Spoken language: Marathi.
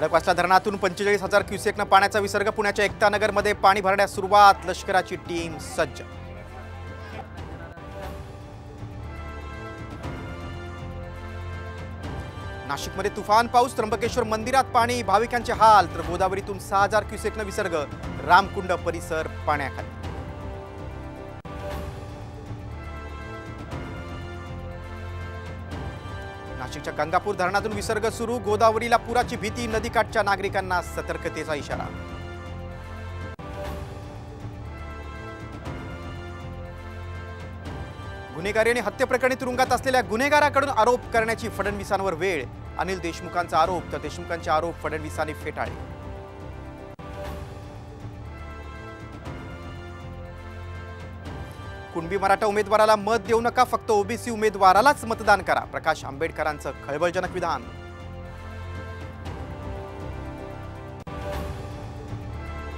खडकवासला धरणातून 45,000 क्युसेकनं पाण्याचा विसर्ग. पुण्याच्या एकतानगरमध्ये पाणी भरण्यास सुरुवात. लष्कराची टीम सज्ज. नाशिकमध्ये तुफान पाऊस. त्र्यंबकेश्वर मंदिरात पाणी. भाविकांचे हाल. तर गोदावरीतून 6,000 क्युसेकनं विसर्ग. रामकुंड परिसर पाण्याखाली. नाशिकच्या गंगापूर धरणातून विसर्ग सुरू. गोदावरीला पुराची भीती. नदीकाठच्या नागरिकांना सतर्कतेचा इशारा. गुन्हेगारी आणि हत्येप्रकरणी तुरुंगात असलेल्या गुन्हेगाराकडून आरोप करण्याची फडणवीसांवर वेळ. अनिल देशमुखांचा आरोप. तर देशमुखांचे आरोप फडणवीसांनी फेटाळले. कुणबी मराठा उमेदवाराला मत देऊ नका, फक्त ओबीसी उमेदवारालाच मतदान करा. प्रकाश आंबेडकरांचं खळबळजनक विधान.